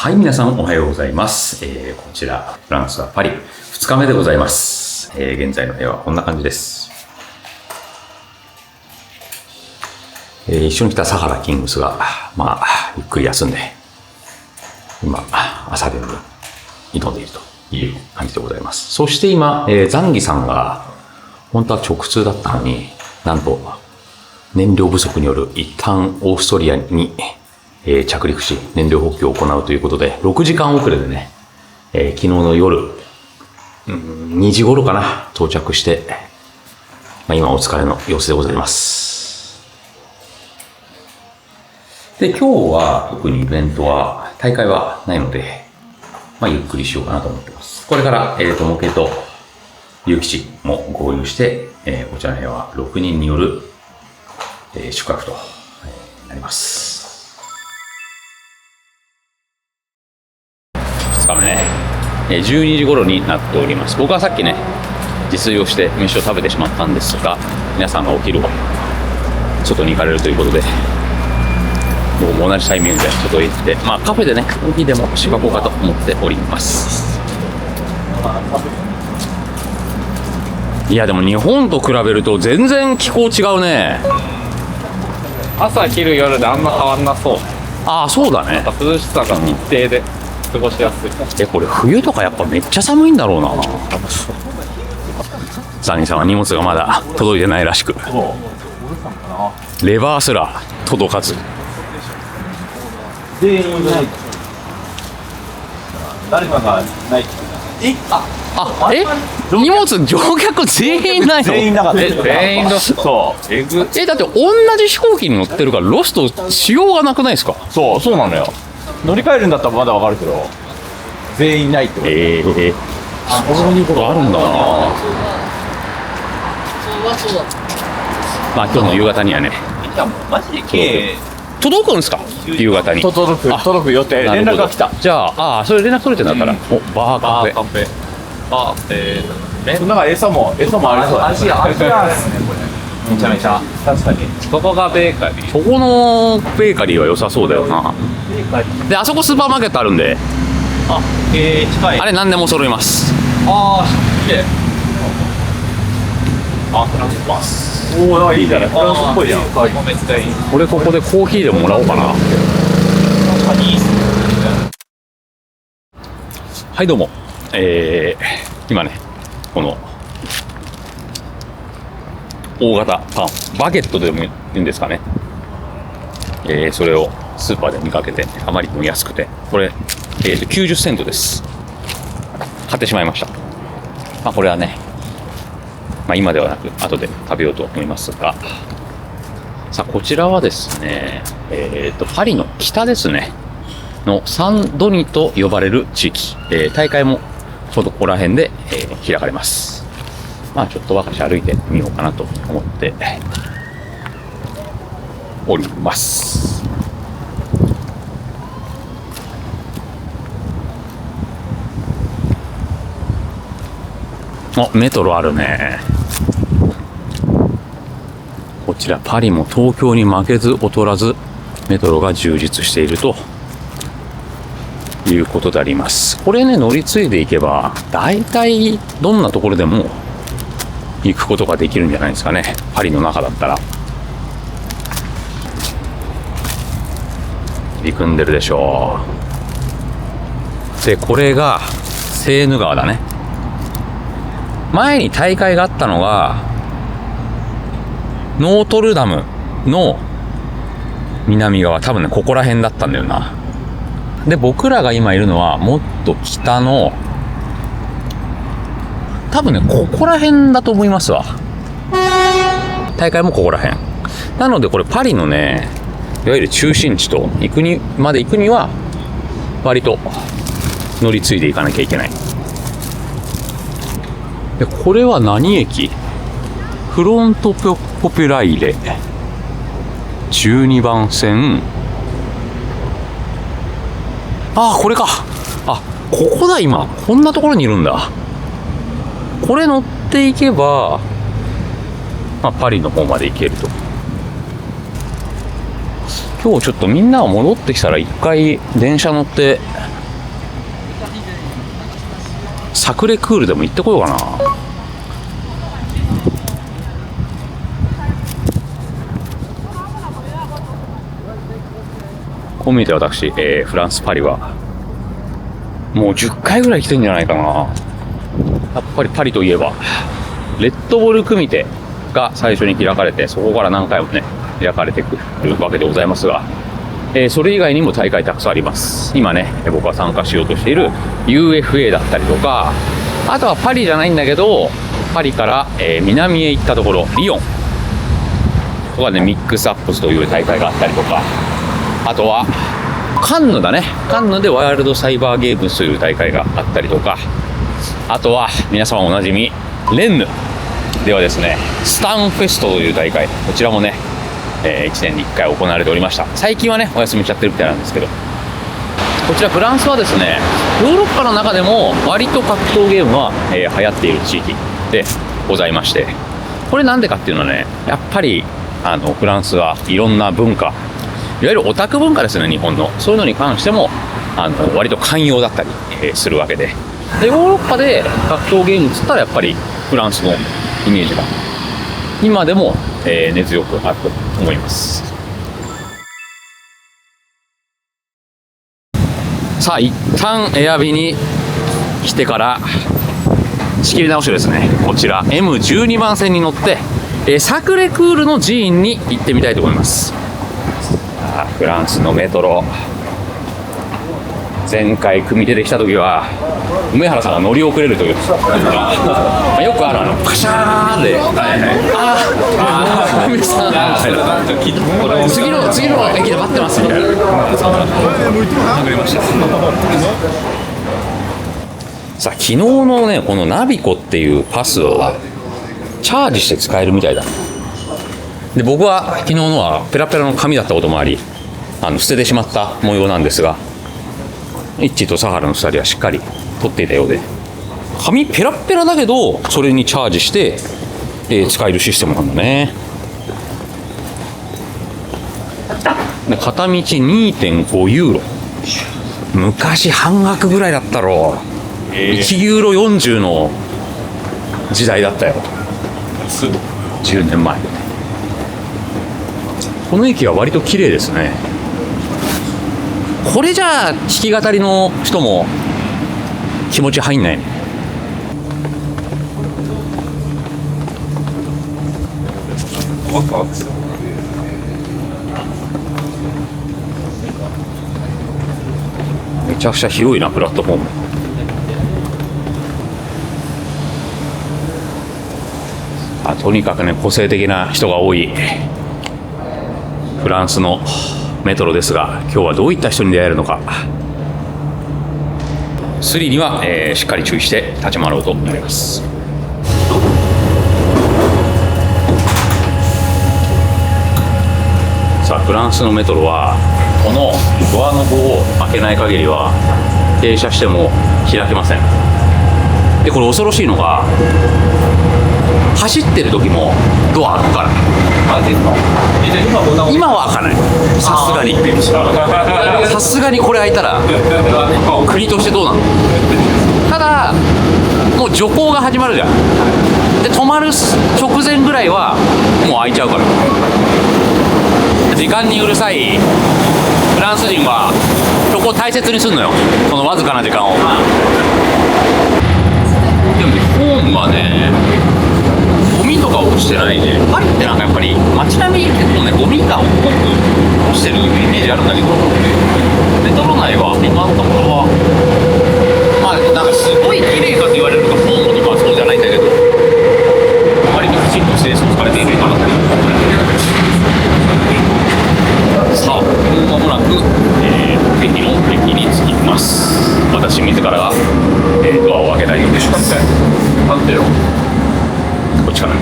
はい、皆さんおはようございます。こちら、フランスはパリ2日目でございます。現在の部屋はこんな感じです。一緒に来たサハラキングスが、ゆっくり休んで、今、朝練に挑んでいるという感じでございます。そして今、ザンギさんが、本当は直通だったのに、なんと、燃料不足による一旦オーストリアに、着陸し、燃料補給を行うということで、6時間遅れでね、昨日の夜、2時頃かな、到着して、今お疲れの様子でございます。で、今日は特にイベントは、大会はないので、ゆっくりしようかなと思ってます。これから、模型と、ゆうきちも合流して、こちらの部屋は6人による、宿泊となります。2日目ね、12時頃になっております。僕はさっきね、自炊をして飯を食べてしまったんですが、皆さんがお昼を外に行かれるということで、僕も同じタイミングで外へ行って、カフェでね、コーヒーでもしばこうかと思っております。いやでも日本と比べると全然気候違うね。朝昼夜であんま変わんなそう。ああ、そうだね。涼しさが一定で過ごしやすい。これ冬とかやっぱめっちゃ寒いんだろうな。ザニーさんは荷物がまだ届いてないらしく、レバーすら届かず。全員いない。誰かがない。荷物乗客全員ないの？全員なかった。全員ロスト。だって同じ飛行機に乗ってるからロストしようがなくないですか？そうなのよ。乗り換えるんだったらまだわかるけど、全員いないってこと。そういうことあるんだな。今日の夕方にはね、マジで計届くんですか？夕方に届く予定。連絡が来た。じゃあ、それ連絡取れてんだったら、バーカフェ。なんか餌もありそうだ。味がですね、これ。めちゃめちゃ。確かに。ここがベーカリー。そこのベーカリーは良さそうだよな。で、あそこスーパーマーケットあるんで、近い。あれ何でも揃います。綺麗。フランスパス。いいじゃない。フランスっぽいじゃん。めっちゃいい。俺ここでコーヒーでももらおうかな。はい、どうも。今ね、この大型パン、バゲットでも言うんですかね。それをスーパーで見かけて、あまりにも安くて、これ、90セントです。買ってしまいました。これはね、今ではなく後で食べようと思いますが、さあこちらはですね、パリの北ですねのサンドニと呼ばれる地域、大会もちょうどここら辺で、開かれます。ちょっとばかし歩いてみようかなと思っております。メトロあるね。こちらパリも東京に負けず劣らずメトロが充実しているということであります。これね、乗り継いでいけば大体どんなところでも行くことができるんじゃないですかね。パリの中だったら入り組んでるでしょう。で、これがセーヌ川だね。前に大会があったのがノートルダムの南側、多分ねここら辺だったんだよな。で、僕らが今いるのはもっと北の、多分ねここら辺だと思いますわ。大会もここら辺なので、これパリのね、いわゆる中心地とまで行くには割と乗り継いでいかなきゃいけない。で、これは何駅？フロントポピュライレ12番線。これか。ここだ。今こんなところにいるんだ。これ乗っていけば、パリの方まで行けると。今日ちょっとみんなが戻ってきたら一回電車乗ってサクレクールでも行ってこようかな。こう見えて私、フランス・パリはもう10回ぐらい来てるんじゃないかな。やっぱりパリといえばレッドボル組手が最初に開かれて、そこから何回もね開かれてくるわけでございますが、それ以外にも大会たくさんあります。今ね僕が参加しようとしている UFA だったりとか、あとはパリじゃないんだけどパリから、南へ行ったところリヨンとかね、ミックスアップスという大会があったりとか、あとはカンヌだね、カンヌでワールドサイバーゲームズという大会があったりとか、あとは皆様おなじみレンヌではですね、スタンフェストという大会、こちらもね、1年に1回行われておりました。最近はねお休みしちゃってるみたいなんですけど、こちらフランスはですね、ヨーロッパの中でも割と格闘ゲームは、流行っている地域でございまして、これなんでかっていうのはね、やっぱりフランスはいろんな文化、いわゆるオタク文化ですね、日本のそういうのに関しても割と寛容だったり、するわけで、ヨーロッパで格闘ゲームっつったらやっぱりフランスのイメージが今でも、根強くあると思います。さあ一旦エアビに来てから仕切り直しですね、こちら M12 番線に乗って、サクレクールの寺院に行ってみたいと思います。フランスのメトロ、前回組出てきた時は梅原さんが乗り遅れるというよくあるパシャーンで、梅さん次の駅で待ってますみたいなさあ、昨日のねこのナビコっていうパスをチャージして使えるみたいだ。で僕は昨日のはペラペラの紙だったこともあり捨ててしまった模様なんですが、イッチーとサハラの2人はしっかり取っていたようで、紙ペラペラだけどそれにチャージして、使えるシステムなんだね。で片道 2.5 ユーロ、昔半額ぐらいだったろう、1ユーロ40の時代だったよ、10年前。この駅は割と綺麗ですね。これじゃあ弾き語りの人も気持ち入んないね。めちゃくちゃ広いなプラットフォーム。とにかくね個性的な人が多いフランスのメトロですが、今日はどういった人に出会えるのか、スリには、しっかり注意して立ち回ろうと思います。さあフランスのメトロはこのドアノブを開けない限りは停車しても開けません。でこれ恐ろしいのが、走ってる時もドア開くから。今は開かない、さすがにさすがにこれ開いたら国としてどうなの。ただもう徐行が始まるじゃん。で止まる直前ぐらいはもう開いちゃうから。時間にうるさいフランス人はそこを大切にするのよ、このわずかな時間を。でもホームはねゴミとか落ちてないね。パリってなんかやっぱり街並み結構ねゴミが多く落ちてるイメージあるんだけど、メトロ内は今のところはまあなんかすごい綺麗かと言われるとホームとかはそうじゃないんだけど、割ときちんと清掃されているかなという。さあもう間もなく、駅の駅に着きます。私自らが、ドアを開けたいのでしょう。なんでよこっちかな、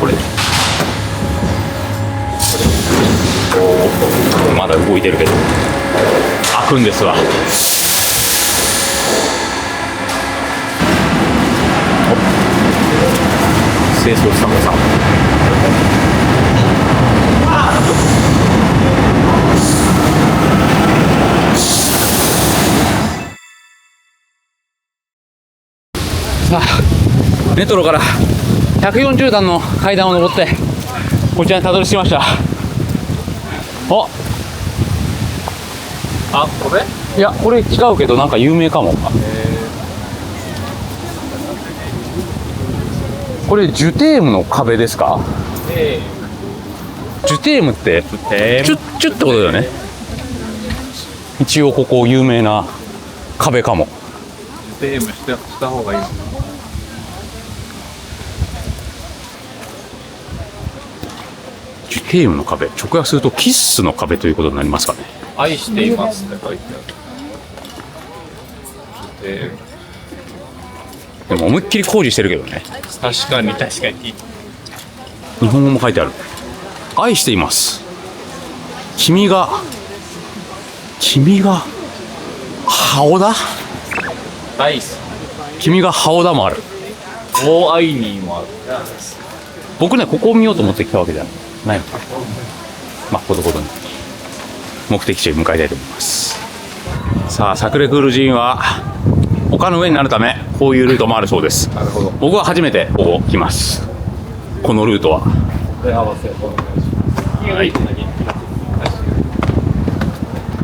これまだ動いてるけど開くんですわ。清掃スタッフさんさあメトロから140段の階段を登ってこちらにたどり着きました。あ、これ？いやこれ違うけどなんか有名かも。これジュテームの壁ですか？ジュテームってチュッチュってことだよね。一応ここ有名な壁かも。ゲームした方がいい。ジュテームの壁、直訳するとキッスの壁ということになりますかね。愛していますって書いてある。でも思いっきり工事してるけどね。確かに確かに。日本語も書いてある。愛しています。君が羽田？ナイス。君が羽田もある。大愛にもある。僕ねここを見ようと思って来たわけじゃないのか。まあほどほどに目的地へ向かいたいと思います。さあサクレクール寺院は丘の上になるためこういうルートもあるそうです。なるほど。僕は初めてここ来ます。このルートは。はい。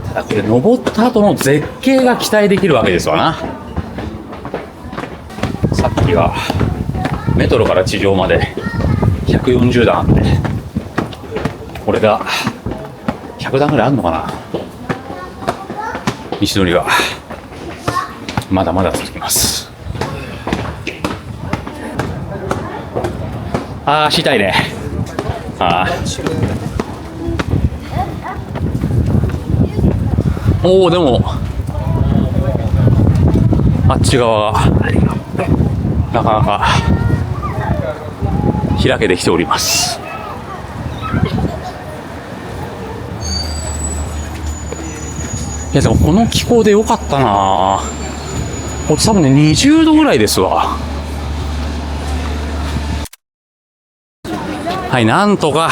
ただこれ登った後の絶景が期待できるわけですわな。さっきはメトロから地上まで140段あって、これが100段ぐらいあるのかな。道のりはまだまだ続きます。足痛いね。おお、でもあっち側がなかなか開けてきております。いやでもこの気候でよかったな。こっち多分ね20度ぐらいですわ。はい、なんとか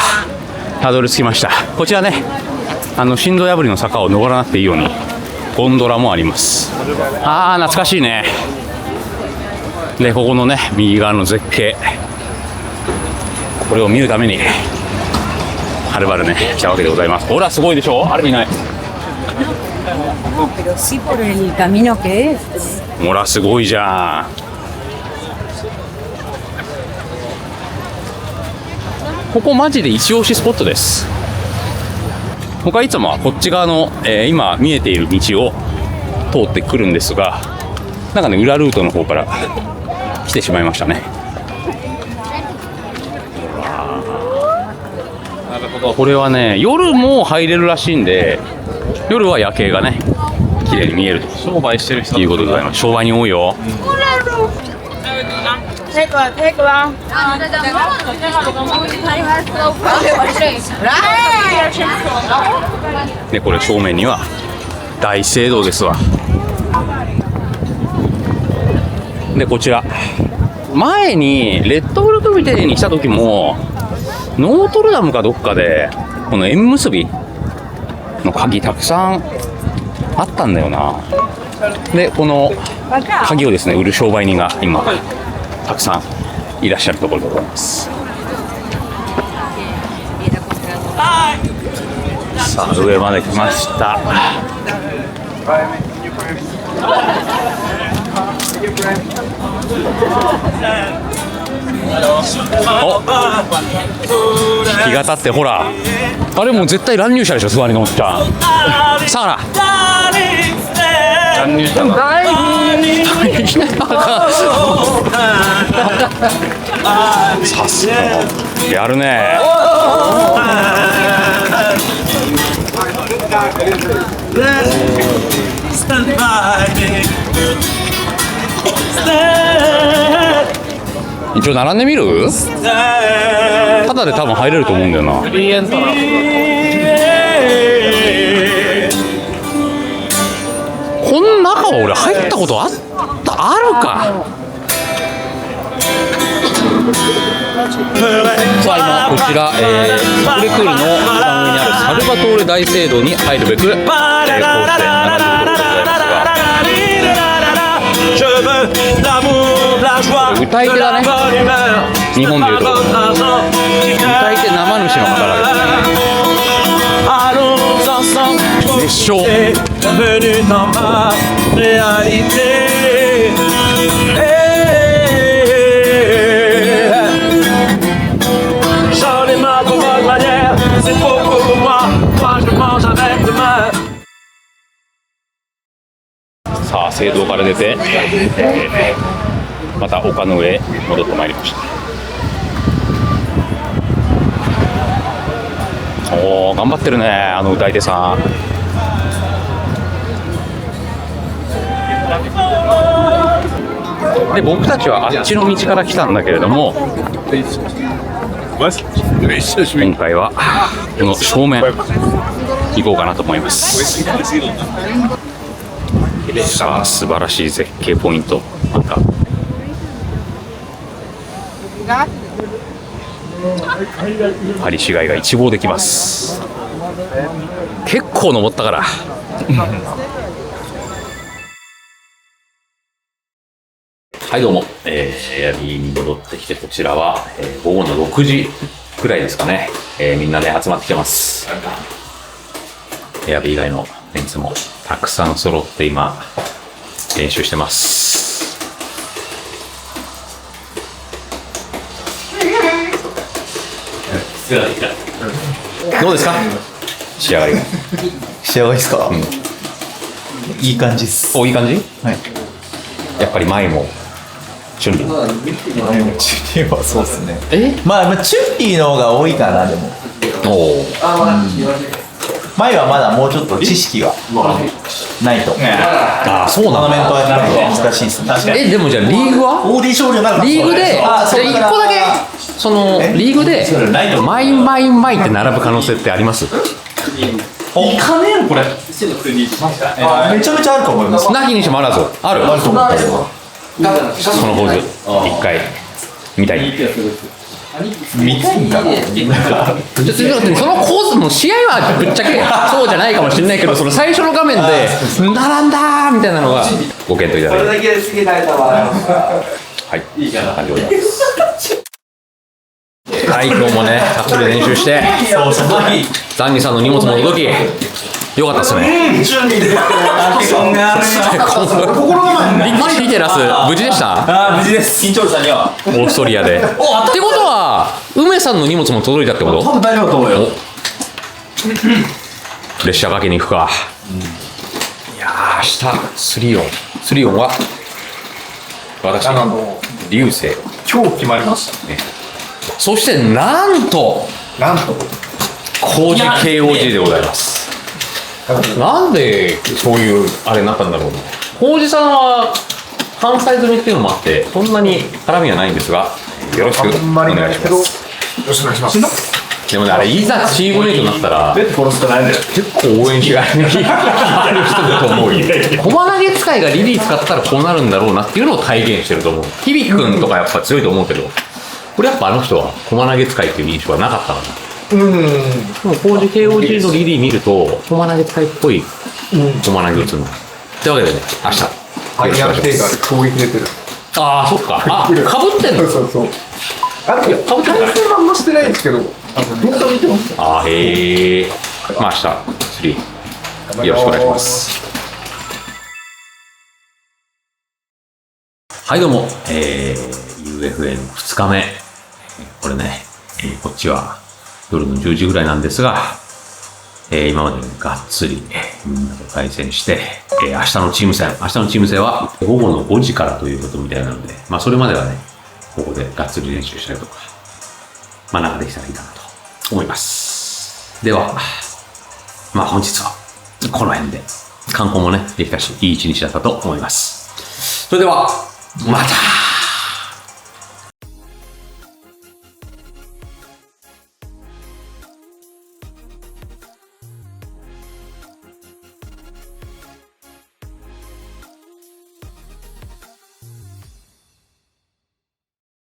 たどり着きました。こちらね心臓破りの坂を登らなくていいようにゴンドラもあります。懐かしいね。でここのね右側の絶景、これを見るためにはるばるね来たわけでございます。ほらすごいでしょ、あれ見ない。ほらすごいじゃん。ここマジで一押しスポットです。僕はいつもはこっち側の、今見えている道を通ってくるんですが、なんかね裏ルートの方から来てしまいましたね。なるほど。これはね夜も入れるらしいんで、夜は夜景がね綺麗に見えると商売してる人いうことでございます。商売に多いよ。でこれ正面には大聖堂ですわ。でこちら前にレッドブルクビテに来た時もノートルダムかどっかでこの縁結びの鍵たくさんあったんだよな。でこの鍵をですね売る商売人が今たくさんいらっしゃるところでございます。さあ上まで来ました。お日が経ってほらあれもう絶対乱入者でしょ、座りのおっちゃん。さあな乱入者さすがやるね。一応並んでみる？ただで多分入れると思うんだよな。フリーエントランこの中は俺入ったことあるか。さあ今こちら、サクレクールの一番上にあるサルバトーレ大聖堂に入るべく、こうして並んでいるところでございますが、歌い手だね。日本でいうと歌い手生主の方だけど熱唱。さあ聖堂から出て、また丘の上へ戻ってまいりました。おー、頑張ってるね、あの歌い手さん。で、僕たちはあっちの道から来たんだけれども、今回はこの正面行こうかなと思います。さあ、素晴らしい絶景ポイント。またパリ市街が一望できます。結構登ったからはい、どうも、エアビーに戻ってきて、こちらは、午後の6時くらいですかね、みんなで集まってきてます。エアビー以外のメンツもたくさん揃って今練習してます。どうですか、仕上がりが。仕上がりですか、いい感じっす。お、いい感じ。はい。やっぱり前もチュンリー。チュンリーはそうっすね。え、まあチュンリーの方が多いかな。でもおお、前はまだもうちょっと知識がないと。ああ、そうトーナなんだ。メントは難しいっすね。確かに。でもじゃあリーグはオーディションになるリーグで、じゃあ1個だけそのリーグでマイって並ぶ可能性ってあります？いかねえこれ。めちゃめちゃあると思います。なきにしもあらずある。あると思う。そのポーズ一回見たい。見たいんかな。そのコースも試合はぶっちゃけそうじゃないかもしれないけど、その最初の画面で並んだーみたいなのがご検討いただいて、はい、いい感じでございます。はい、今日もねたっぷり練習して、ザンギさんの荷物も届きよかったですね。リテラス無事でした？無事です。緊張さんにはオーストリアで。ってことは梅さんの荷物も届いたってこと？多分大丈夫だと思うよ。列車かけに行くか。いやー、明日3オンは私流星今日決まりましたね。そしてなんと工事 KOG でございます。なんでそういうあれになったんだろうな。工事さんは関西済みっていうのもあってそんなに絡みはないんですが、よろしくお願いします。よろしくお願いします。でもね、あれいざチームメイトになったら結構応援しがいにある人だと思うよ。駒投げ使いがリリー使ったらこうなるんだろうなっていうのを体現してると思う。響くんとかやっぱ強いと思うけど、これやっぱあの人は駒投げ使いっていう印象はなかったかな。でも工事 KOG のリリー見ると駒投げ使いっぽい駒投げ打つの。というわけでね、明日よろしくお願いします。攻撃出てる。ああ、そっか。あ、かぶってんの。そう。あと、対戦はあんましてないんですけど、動画見てます。あー、へえ。まあ明日3よろしくお願いします。はい、どうも、UFA の2日目。これね、こっちは夜の10時ぐらいなんですが、今までねがっつり、みんなと対戦して、明日のチーム戦は午後の5時からということみたいなので、まあそれまではね、ここでがっつり練習したりとか、まあなんかできたらいいかなと思います。では、まあ本日はこの辺で、観光もね、できたし、いい一日だったと思います。それでは、また